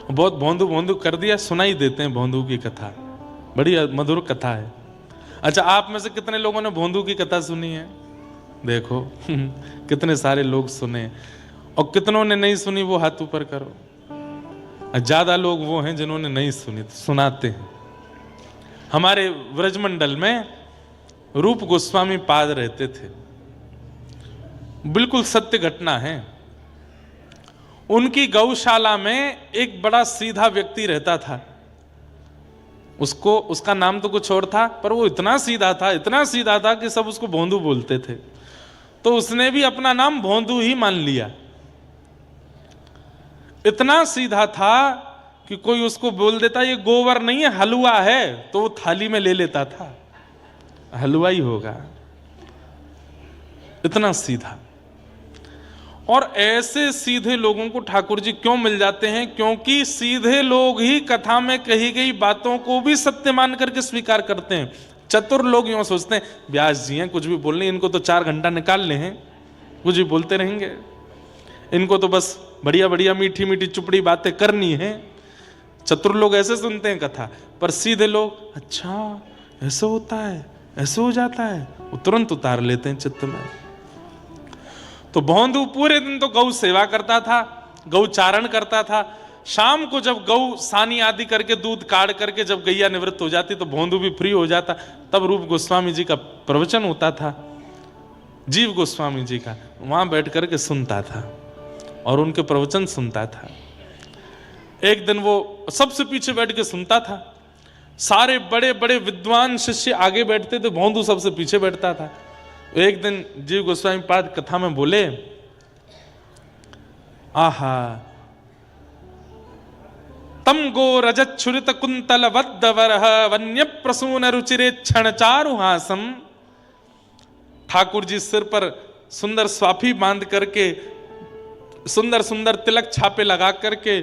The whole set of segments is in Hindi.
बहुत भोंदू भोंदू कर दिया, सुनाई देते हैं भोंदू की कथा, बड़ी मधुर कथा है। अच्छा, आप में से कितने लोगों ने भोंदू की कथा सुनी है? देखो कितने सारे लोग सुने, और कितनों ने नहीं सुनी वो हाथ ऊपर करो। ज्यादा लोग वो हैं जिन्होंने नहीं सुनी, तो सुनाते हैं। हमारे व्रजमंडल में रूप गोस्वामी पाद रहते थे, बिल्कुल सत्य घटना है। उनकी गौशाला में एक बड़ा सीधा व्यक्ति रहता था। उसका नाम तो कुछ और था, पर वो इतना सीधा था कि सब उसको भोंदू बोलते थे। तो उसने भी अपना नाम भोंदू ही मान लिया। इतना सीधा था कि कोई उसको बोल देता ये गोबर नहीं है हलवा है, तो वो थाली में ले लेता था, हलवा ही होगा, इतना सीधा। और ऐसे सीधे लोगों को ठाकुर जी क्यों मिल जाते हैं? क्योंकि सीधे लोग ही कथा में कही गई बातों को भी सत्य मान करके स्वीकार करते हैं। चतुर लोग यूं सोचते हैं व्यास जी हैं, कुछ भी बोलने, इनको तो 4 घंटा निकालने हैं, कुछ भी बोलते रहेंगे, इनको तो बस बढ़िया बढ़िया मीठी मीठी चुपड़ी बातें करनी है। चतुर लोग ऐसे सुनते हैं कथा, पर सीधे लोग अच्छा ऐसे होता है, ऐसे हो जाता है, वो तुरंत उतार लेते हैं चित्त में। तो भोंदू पूरे दिन तो गौ सेवा करता था, गौ चारण करता था। शाम को जब गौ सानी आदि करके दूध काढ़ करके जब गैया निवृत्त हो जाती तो भोंदू भी फ्री हो जाता। तब रूप गोस्वामी जी का प्रवचन होता था, जीव गोस्वामी जी का, वहां बैठ करके सुनता था और उनके प्रवचन सुनता था। एक दिन वो सबसे पीछे बैठ के सुनता था, सारे बड़े बड़े विद्वान शिष्य आगे बैठते थे, भोंदू सबसे पीछे बैठता था। एक दिन जीव गोस्वामी पाद कथा में बोले, आहा तम गो रजच्छुरित कुंतल वद्दवरह वन्य प्रसून रुचिरे क्षण चारुहासम। ठाकुर जी सिर पर सुंदर स्वाफी बांध करके, सुंदर सुंदर तिलक छापे लगा करके,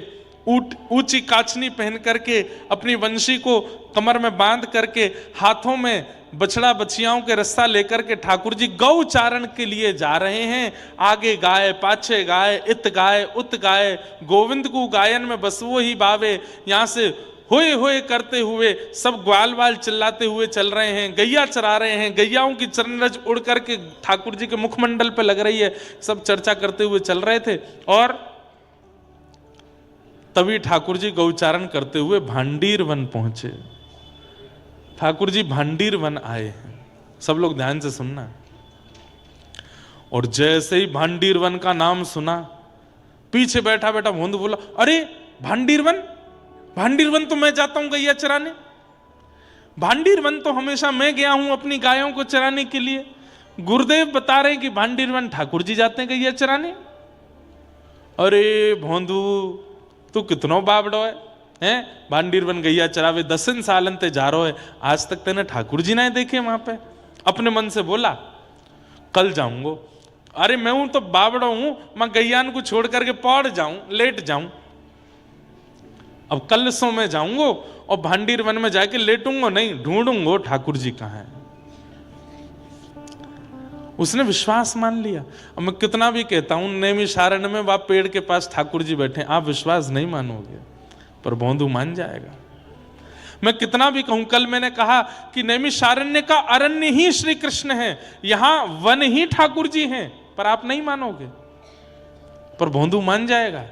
ऊंची काचनी पहन करके, अपनी वंशी को कमर में बांध करके, हाथों में बछड़ा बछियाओं के रस्सा लेकर के ठाकुर जी गौ चारण के लिए जा रहे हैं। आगे गाय, पाछे गाय, इत गाय उत गाय, गोविंद को गायन में बस वो ही बावे। यहां से होए होए करते हुए सब ग्वाल वाल चिल्लाते हुए चल रहे हैं, गैया चरा रहे हैं, गैयाओं की चरणरज उड़ करके ठाकुर जी के मुखमंडल पे लग रही है, सब चर्चा करते हुए चल रहे थे। और तभी ठाकुर जी गौचारण करते हुए भांडीर वन पहुंचे। ठाकुर जी भांडीर वन आए हैं, सब लोग ध्यान से सुनना। और जैसे ही भांडीर वन का नाम सुना, पीछे बैठा बैठा भोंदू बोला, अरे भांडीर वन, भांडीर वन तो मैं जाता हूं गैया चराने, भांडीर वन तो हमेशा मैं गया हूं अपनी गायों को चराने के लिए। गुरुदेव बता रहे हैं कि भांडीर वन ठाकुर जी जाते हैं गैया चराने। अरे भोंदू तू कितनो बाबड़ो है, भांडीर वन गैया चरावे 10 सालन ते जा रहो है, आज तक तेने ठाकुर जी ना देखे वहां पे। अपने मन से बोला कल जाऊंगा। अरे मैं हूं तो बाबड़ो हूं, मैं गैयान को छोड़ करके पौड़ जाऊं, लेट जाऊं। अब कल सो में जाऊंगा और भांडीर वन में जाके लेटूंगा नहीं, ढूंढूंगा ठाकुर जी कहां है। उसने विश्वास मान लिया। अब मैं कितना भी कहता हूं नैमिषारण्य में वह पेड़ के पास ठाकुर जी बैठे, आप विश्वास नहीं मानोगे, पर भोंदू मान जाएगा। मैं कितना भी कहूं, कल मैंने कहा कि नैमिषारण्य का अरण्य ही श्री कृष्ण है, यहां वन ही ठाकुर जी हैं, पर आप नहीं मानोगे, पर भोंदू मान जाएगा।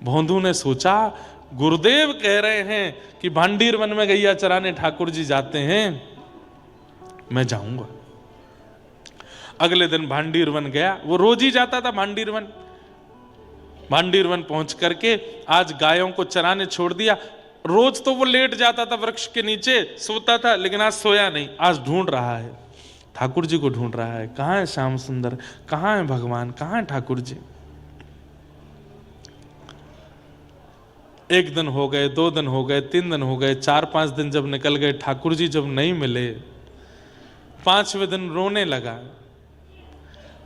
भोंदू ने सोचा गुरुदेव कह रहे हैं कि भांडीर वन में गैया चराने ठाकुर जी जाते हैं, मैं जाऊंगा। अगले दिन भांडीर वन गया, वो रोज ही जाता था भांडीर वन। भांडीर वन पहुंच करके आज गायों को चराने छोड़ दिया। रोज तो वो लेट जाता था वृक्ष के नीचे, सोता था, लेकिन आज सोया नहीं, आज ढूंढ रहा है, ठाकुर जी को ढूंढ रहा है। कहां है श्याम सुंदर, कहां है भगवान, कहां है ठाकुर जी। 1 दिन हो गए, 2 दिन हो गए, 3 दिन हो गए, 4-5 दिन जब निकल गए, ठाकुर जी जब नहीं मिले, 5वें दिन रोने लगा।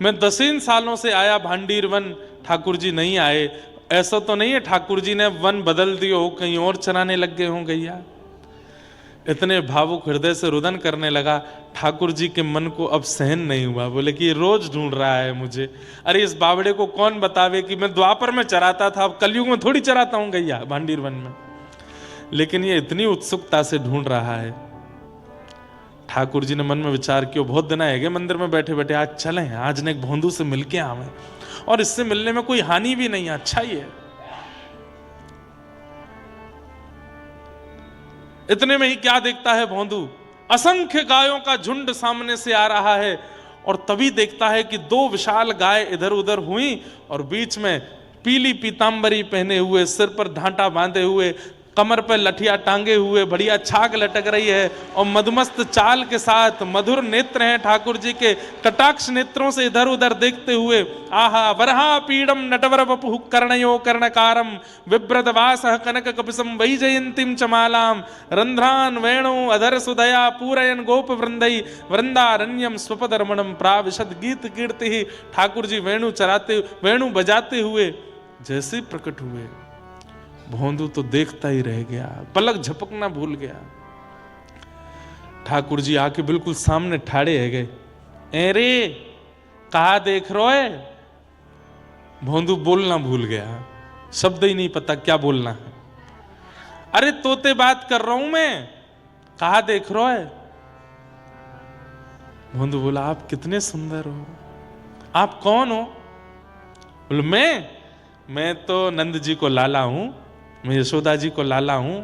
मैं 10 सालों से आया भांडीर वन, ठाकुर जी नहीं आए। ऐसा तो नहीं है ठाकुर जी ने वन बदल दिया हो, कहीं और चराने लग गए हों गैया। इतने भावुक हृदय से रुदन करने लगा। ठाकुर जी के मन को अब सहन नहीं हुआ, बोले कि ये रोज ढूंढ रहा है मुझे। अरे इस बावड़े को कौन बतावे कि मैं द्वापर में चराता था, अब कलयुग में थोड़ी चराता हूं गैया भांडीर वन में। लेकिन ये इतनी उत्सुकता से ढूंढ रहा है। ठाकुर जी ने मन में विचार किया, बहुत दिन आएंगे मंदिर में बैठे बैठे, आज चलें, आज ने एक भोंदू से मिलके आवे, और इससे मिलने में कोई हानि भी नहीं है, अच्छा ही है। इतने में ही क्या देखता है भोंदू, असंख्य गायों का झुंड सामने से आ रहा है, और तभी देखता है कि दो विशाल गाय इधर उधर हुई, और बीच में पीली पीतांबरी पहने हुए, सिर पर ढांटा बांधे हुए, कमर पर लठिया टांगे हुए, बढ़िया छाक लटक रही है, और मदमस्त चाल के साथ मधुर नेत्र हैं ठाकुर जी के, कटाक्ष नेत्रों से इधर उधर देखते हुए, आहा वरहा पीडम नटवर वपुः कर्णयो कर्णकारम विव्रत वासः कनक कपिसम वैजयंतीम चमालाम रंध्रान वेणु अधर सुदया पूरयन गोप वृंदई वृंदारण्यम स्वपदरमणम प्राविशद गीत कीर्ति। ठाकुर जी वेणु बजाते हुए जैसे प्रकट हुए, भोंदू तो देखता ही रह गया, पलक झपकना भूल गया। ठाकुर जी आके बिल्कुल सामने ठाड़े है गए। अरे कहा देख रहे हो है? भोंदू बोलना भूल गया, शब्द ही नहीं पता क्या बोलना है। अरे तोते बात कर रहा हूं मैं, कहा देख रहे हो है? भोंदू बोला, आप कितने सुंदर हो, आप कौन हो? बोले मैं तो नंद जी को लाला हूं, मैं यशोदा जी को लाला हूं।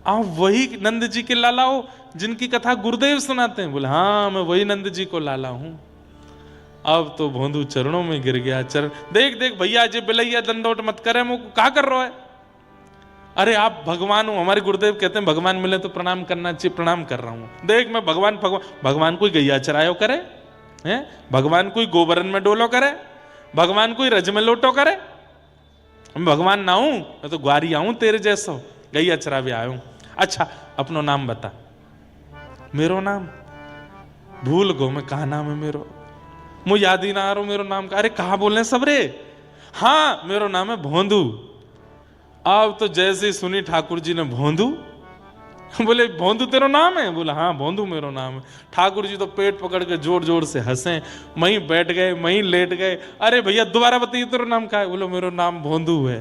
आप वही नंद जी के लाला हो जिनकी कथा गुरुदेव सुनाते हैं? बोले हाँ, मैं वही नंद जी को लाला हूं। अब तो भोंदू चरणों में गिर गया। देख देख भैया जी बिलैया दंडोट मत करे, मुझको क्या कर रहा है? अरे आप भगवान हो, हमारे गुरुदेव कहते हैं भगवान मिले तो प्रणाम करना चाहिए, प्रणाम कर रहा हूं। देख मैं भगवान कोई गैया चरायो करे हैं? भगवान कोई गोबरन में डोलो करे? भगवान कोई रज में लोटो करे? मैं भगवान ना हूं, मैं तो ग्वारी आऊं तेरे जैसो, गैया चरावे आया हूं। अच्छा अपनो नाम बता। मेरो नाम भूल गो, मैं कहा नाम है मेरो, मुझे याद ही ना आ रहा मेरो नाम का। अरे कहा बोले सब रे? हाँ मेरो नाम है भोंदू। अब तो जैसे ही सुनी ठाकुर जी ने भोंदू, बोले भोंदू तेरा नाम है? बोला हाँ भोंदू मेरो नाम है। ठाकुर जी तो पेट पकड़ के जोर जोर से हंसे, वहीं बैठ गए, वहीं लेट गए। अरे भैया दोबारा बताइए तेरा नाम क्या है? बोलो मेरो नाम भोंदू है।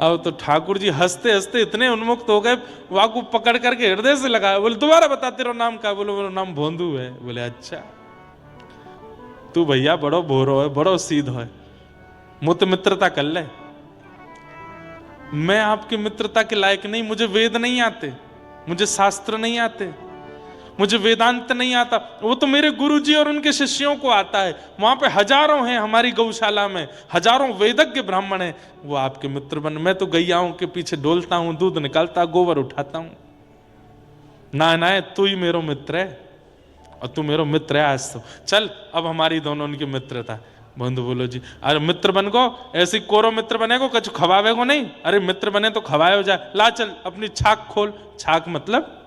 अब तो ठाकुर जी हंसते हंसते इतने उन्मुक्त हो गए, वहां को पकड़ करके हृदय से लगाया। बोले दोबारा बता तेरा नाम क्या? बोलो मेरा नाम भोंदू है। बोले अच्छा तू भैया बड़ो भोरो है, बड़ो सीधो है, मुझ मित्रता कर ले। मैं आपकी मित्रता के लायक नहीं, मुझे वेद नहीं आते, मुझे शास्त्र नहीं आते, मुझे वेदांत नहीं आता, वो तो मेरे गुरुजी और उनके शिष्यों को आता है। वहां पे हजारों हैं, हमारी गौशाला में हजारों वेदज्ञ ब्राह्मण हैं, वो आपके मित्र बन। मैं तो गैयाओं के पीछे डोलता हूं, दूध निकालता, गोबर उठाता हूं। ना तू ही मेरो मित्र है, और तू मेरो मित्र है आज तो। चल अब हमारी दोनों उनकी मित्रता। बंधु बोलो जी, अरे मित्र बन गो, ऐसी कोरो मित्र बनेगो, कछु खवावे को नहीं। अरे मित्र बने तो खवाए हो जाए, ला चल अपनी छाक खोल। छाक मतलब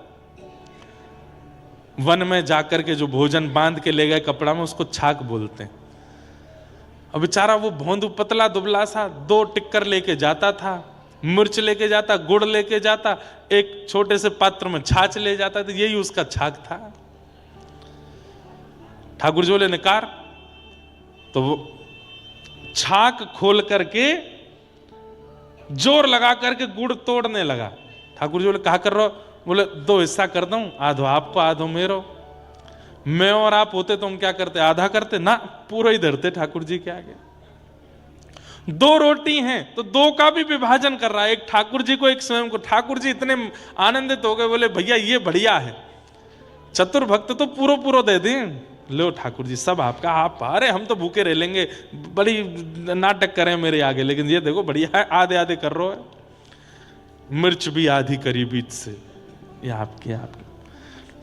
वन में जाकर के जो भोजन बांध के ले गए कपड़ा में, उसको छाक बोलते हैं। अब बेचारा वो भोंदू पतला दुबला सा 2 टिक्कर लेके जाता था, मिर्च लेके जाता, गुड़ लेके जाता, एक छोटे से पात्र में छाछ ले जाता था, यही उसका छाक था। ठाकुर जी बोले निकार, तो वो छाक खोल करके जोर लगा करके गुड़ तोड़ने लगा। ठाकुर जी बोले कहा कर रहे हो? बोले 2 हिस्सा कर दूं, आधो आपको आधो मेरो। मैं और आप होते तो हम क्या करते? आधा करते ना, पूरा ही धरते ठाकुर जी के आगे। 2 रोटी हैं तो 2 का भी विभाजन कर रहा है, एक ठाकुर जी को, एक स्वयं को। ठाकुर जी इतने आनंदित हो गए, बोले भैया ये बढ़िया है, चतुर भक्त तो पूरा दे दें। लो ठाकुर जी सब आपका, आप अरे हम तो भूखे रह लेंगे, बड़ी नाटक करें मेरे आगे, लेकिन ये देखो बढ़िया है, आधे आधे कर रहे हो। मिर्च भी आधी करी बीच से, ये आपकी।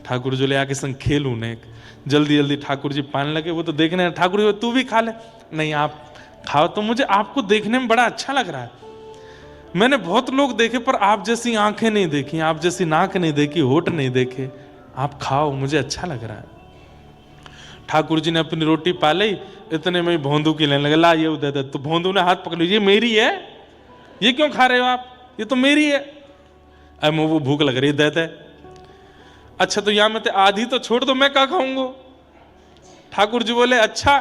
ठाकुर जी ले आके संग खेलू ने, जल्दी जल्दी ठाकुर जी पाने लगे। वो तो देखने, ठाकुर जी तू भी खा ले। नहीं आप खाओ, तो मुझे आपको देखने में बड़ा अच्छा लग रहा है। मैंने बहुत लोग देखे पर आप जैसी आंखें नहीं देखी, आप जैसी नाक नहीं देखी, होठ नहीं देखे। आप खाओ, मुझे अच्छा लग रहा है। ठाकुर जी ने अपनी रोटी पा ली, इतने में भोंदू की लेने लगे, ला ये दे दे। तो भोंदू ने हाथ पकड़ लिया, ये मेरी है, ये क्यों खा रहे हो आप? ये तो मेरी है। अरे मुझे भूख लग रही दे। अच्छा तो यहाँ में ते आधी तो छोड़ दो, मैं क्या खाऊंगा? ठाकुर जी बोले अच्छा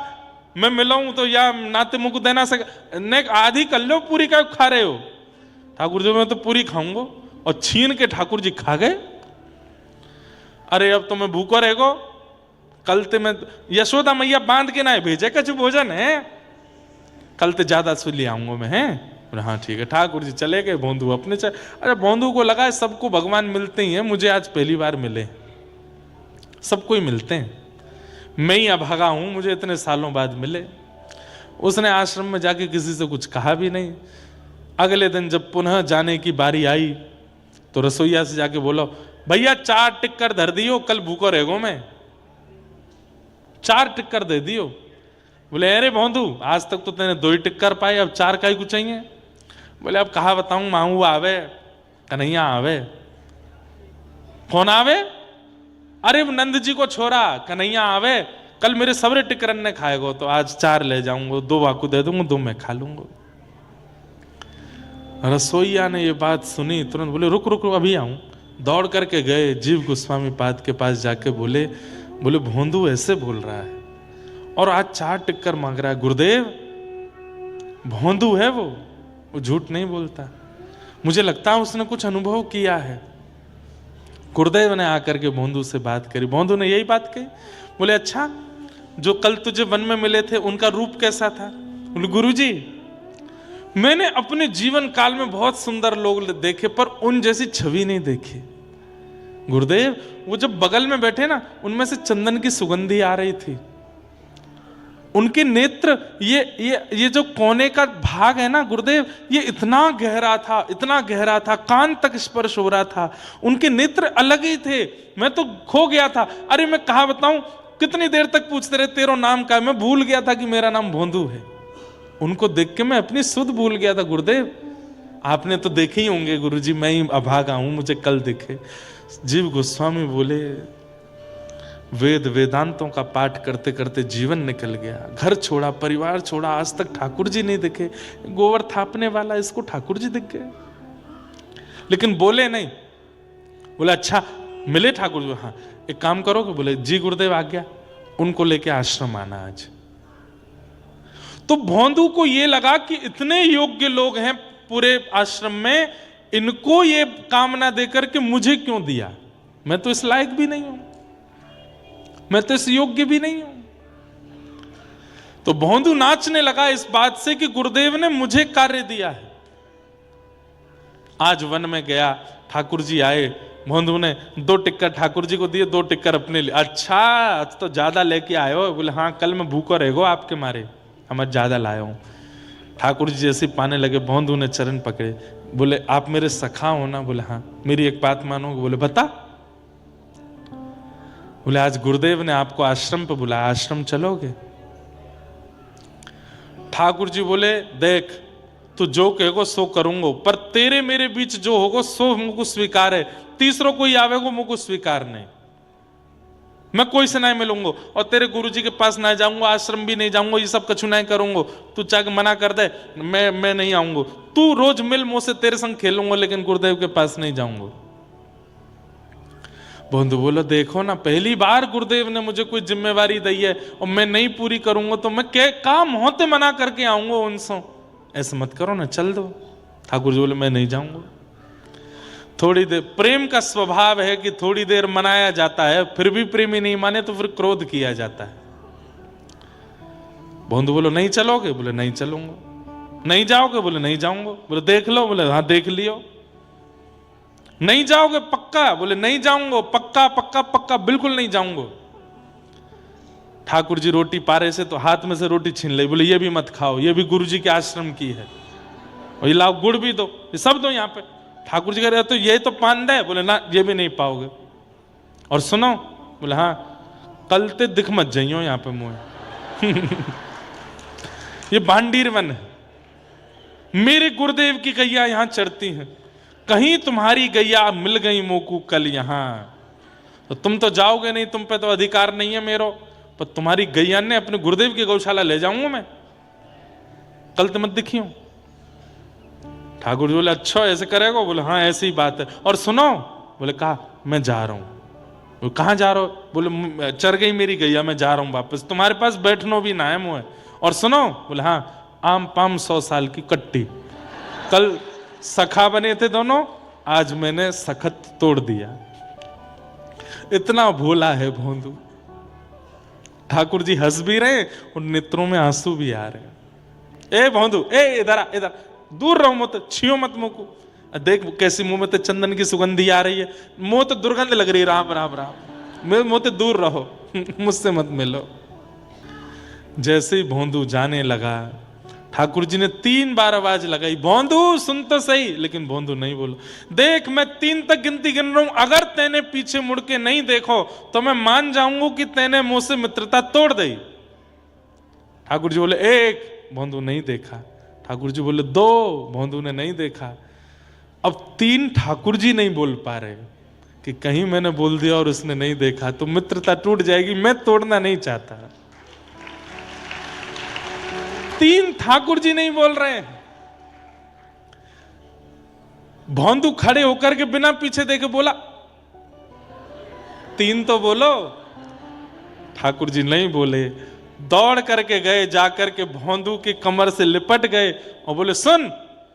मैं मिलाऊं तो या नाते मुझको देना सके, नहीं आधी कर लो, पूरी क्या खा रहे हो? ठाकुर जी मैं तो पूरी खाऊंगा। और छीन के ठाकुर जी खा गए। अरे अब तो मैं भूखो रहेगो, कल ते मैं यशोदा मैया बांध के ना भेजे कछ भोजन है, कल ते ज्यादा सु ले आऊंगा मैं। है हाँ ठीक है। ठाकुर जी चले गए, भोंदू अपने चले। अरे भोंदू को लगा सबको भगवान मिलते ही हैं, मुझे आज पहली बार मिले। सबको ही मिलते हैं, मैं ही अभागा हूं, मुझे इतने सालों बाद मिले। उसने आश्रम में जाके किसी से कुछ कहा भी नहीं। अगले दिन जब पुनः जाने की बारी आई तो रसोईया से जाके बोलो भैया 4 टिक्कर धर दियो, कल भूखो रहेगो मैं। 4 टिक्कर दे दियो। बोले अरे भोंदू आज तक तो तेने 2 ही टिक्कर पाए, अब 4 काहे को चाहिए? बोले अब कहा बताऊं, माहू आवे, कन्हैया आवे। कौन आवे? अरे नंद जी को छोरा कन्हैया आवे, कल मेरे सबरे टिकरन ने खाएगो तो आज 4 ले जाऊंगा, 2 वाकू दे दूंगा, 2 मैं खा लूंगा। रसोईया ने ये बात सुनी, तुरंत बोले रुक रुक रुक अभी आऊं। दौड़ करके गए, जीव गोस्वामी पाद के पास जाके बोले भोंदू ऐसे बोल रहा है और आज 4 टिक्कर मांग रहा है। गुरुदेव भोंदू है वो झूठ नहीं बोलता, मुझे लगता है उसने कुछ अनुभव किया है। गुरुदेव ने आकर के भोंदू से बात करी, भोंदू ने यही बात कही। बोले अच्छा जो कल तुझे वन में मिले थे उनका रूप कैसा था? बोले गुरुजी मैंने अपने जीवन काल में बहुत सुंदर लोग देखे पर उन जैसी छवि नहीं देखी। गुरुदेव वो जब बगल में बैठे ना, उनमें से चंदन की सुगंधी आ रही थी। उनके नेत्र ये जो कोने का भाग है ना गुरुदेव, ये इतना गहरा था, इतना गहरा था, कान तक स्पर्श हो रहा था। उनके नेत्र अलग ही थे, मैं तो खो गया था। अरे मैं कहा बताऊं, कितनी देर तक पूछते रहे तेरा नाम क्या है, मैं भूल गया था कि मेरा नाम भोंदू है। उनको देख के मैं अपनी सुध भूल गया था। गुरुदेव आपने तो देखे ही होंगे गुरुजी, मैं ही अभागा हूं, मुझे कल दिखे। जीव गोस्वामी बोले वेद वेदांतों का पाठ करते करते जीवन निकल गया, घर छोड़ा, परिवार छोड़ा, आज तक ठाकुर जी नहीं दिखे। गोबर थापने वाला इसको ठाकुर जी दिख गए, लेकिन बोले नहीं। बोले अच्छा मिले ठाकुर जी? हाँ एक काम करोगे? बोले जी गुरुदेव आज्ञा। उनको लेके आश्रम आना आज। तो भोंदू को ये लगा कि इतने योग्य लोग हैं पूरे आश्रम में, इनको ये कामना देकर के मुझे क्यों दिया? मैं तो इस लायक भी नहीं हूं, मैं तो इस योग्य भी नहीं हूं। तो भोंदू नाचने लगा इस बात से कि गुरुदेव ने मुझे कार्य दिया है। आज वन में गया, ठाकुर जी आए, भोंदू ने 2 टिक्कर ठाकुर जी को दिए, 2 टिक्कर अपने लिए। अच्छा आज तो ज्यादा लेके आए हो? बोले हाँ कल मैं भूखो रहेगो आपके मारे, हम ज्यादा लाया हूं। ठाकुर जी जैसे पाने लगे, भोंदू ने चरण पकड़े, बोले आप मेरे सखा हो ना? बोले हाँ। मेरी एक बात मानोगे? बोले बता। बोले आज गुरुदेव ने आपको आश्रम पे बुलाया, आश्रम चलोगे? ठाकुर जी बोले देख तू जो कहेगो सो करूंगो, पर तेरे मेरे बीच जो होगो सो मुझको स्वीकार है, तीसरों कोई आवेगो मुझको स्वीकार नहीं। मैं कोई से नहीं मिलूंगा और तेरे गुरुजी के पास ना जाऊंगा, आश्रम भी नहीं जाऊंगा, ये सब कछु नहीं करूंगा। तू चाहे मना कर दे, मैं नहीं आऊंगा। तू रोज मिल मुझसे, तेरे संग खेलूंगा, लेकिन गुरुदेव के पास नहीं जाऊंगा। भोंदू बोलो देखो ना, पहली बार गुरुदेव ने मुझे कोई जिम्मेवारी दी है और मैं नहीं पूरी करूंगा तो मैं क्या काम होते मना करके आऊंगा उनसे? ऐसे मत करो ना, चल दो। ठाकुर जी बोले मैं नहीं जाऊंगा। थोड़ी देर, प्रेम का स्वभाव है कि थोड़ी देर मनाया जाता है, फिर भी प्रेमी नहीं माने तो फिर क्रोध किया जाता है। भोंदू बोलो नहीं चलोगे? बोले नहीं चलूंगा। नहीं जाओगे? बोले नहीं जाऊंगा। बोले देख लो? बोले हाँ देख लियो। नहीं जाओगे पक्का? बोले नहीं जाऊंगा, पक्का पक्का पक्का बिल्कुल नहीं जाऊंगा। ठाकुर जी रोटी पारे से तो हाथ में से रोटी छीन ले, बोले ये भी मत खाओ, ये भी गुरु जी के आश्रम की है, और ये लाओ गुड़ भी दो, ये सब दो यहाँ पे। ठाकुर जी कह रहे तो ये तो पान दे? बोले ना ये भी नहीं पाओगे। और सुनो? बोले हाँ कल ते दिख मत जाइयो यहाँ पे मुझे ये भांडीर वन है, मेरे गुरुदेव की गैया यहाँ चरती हैं, कहीं तुम्हारी गैया मिल गई मोकू कल यहाँ तो तुम तो जाओगे नहीं, तुम पे तो अधिकार नहीं है मेरो, पर तुम्हारी गैया ने अपने गुरुदेव की गौशाला ले जाऊंगा मैं, कल तो मत दिखियो। ठाकुर जी बोले अच्छा ऐसे करेगा? बोले हाँ ऐसी ही बात है। और सुनो, बोले कहा मैं जा रहा हूं। कहाँ जा रहे हो? बोले चर गई मेरी गैया, मैं जा रहा हूं वापस, तुम्हारे पास बैठनो भी ना है मुझे। और सुनो, बोले हाँ आम पाम 100 साल की कट्टी, कल सखा बने थे दोनों, आज मैंने सखत तोड़ दिया। इतना भोला है भोंदू। ठाकुर जी हंस भी रहे और नेत्रों में आंसू भी आ रहे। ए भोंदू, ए इधर आ, इधर दूर रहो, मत छियो मत मुंह को। देख कैसी मुंह में तो चंदन की सुगंधी आ रही है, मुंह तो दुर्गंध लग रही है। राम राम राम, मेरे मुंह से दूर रहो, मुझसे मत मिलो। जैसे ही भोंदू जाने लगा, ठाकुर जी ने 3 बार आवाज लगाई, भोंदू सुन तो सही। लेकिन भोंदू नहीं बोला। देख मैं 3 तक गिनती गिन रहा हूं, अगर तेने पीछे मुड़ के नहीं देखो तो मैं मान जाऊंगा कि तेने मुझसे मित्रता तोड़ दी। ठाकुर जी बोले 1, भोंदू नहीं देखा। ठाकुर जी बोले 2, भोंदू ने नहीं देखा। अब 3 ठाकुर जी नहीं बोल पा रहे कि कहीं मैंने बोल दिया और उसने नहीं देखा तो मित्रता टूट जाएगी, मैं तोड़ना नहीं चाहता। 3 ठाकुर जी नहीं बोल रहे हैं। भोंदू खड़े होकर के बिना पीछे देखे बोला 3 तो बोलो। ठाकुर जी नहीं बोले, दौड़ करके गए, जाकर के भोंदू की कमर से लिपट गए और बोले सुन,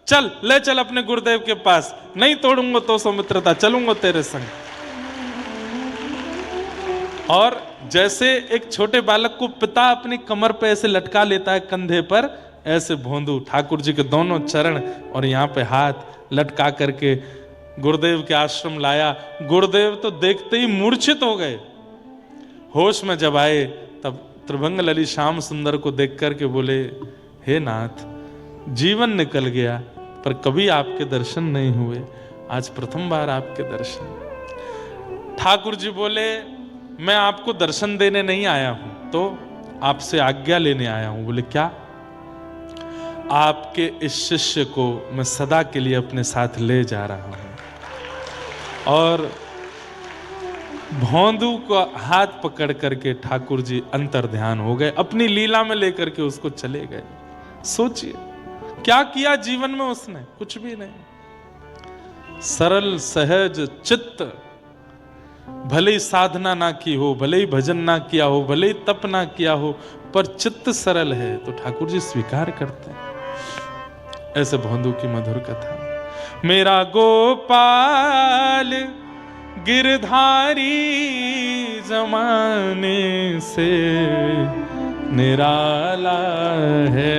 चल ले चल अपने गुरुदेव के पास, नहीं तोड़ूंगा तो सो मित्रता, चलूंगा तेरे संग। और जैसे एक छोटे बालक को पिता अपनी कमर पे ऐसे लटका लेता है कंधे पर, ऐसे भोंदू ठाकुर जी के दोनों चरण और यहाँ पे हाथ लटका करके गुरुदेव के आश्रम लाया। गुरुदेव तो देखते ही मूर्छित हो गए। होश में जब आए तब त्रिभंग लली श्याम सुंदर को देख करके बोले, हे नाथ, जीवन निकल गया पर कभी आपके दर्शन नहीं हुए, आज प्रथम बार आपके दर्शन। ठाकुर जी बोले, मैं आपको दर्शन देने नहीं आया हूं, तो आपसे आज्ञा लेने आया हूं। बोले क्या? आपके इस शिष्य को मैं सदा के लिए अपने साथ ले जा रहा हूं। और भोंदू को हाथ पकड़ करके ठाकुर जी अंतर ध्यान हो गए, अपनी लीला में लेकर के उसको चले गए। सोचिए क्या किया जीवन में उसने? कुछ भी नहीं। सरल सहज चित्त, भले ही साधना ना की हो, भले ही भजन ना किया हो, भले ही तप ना किया हो, पर चित्त सरल है तो ठाकुर जी स्वीकार करते हैं। ऐसे भोंदू की मधुर कथा। मेरा गोपाल गिरधारी जमाने से निराला है।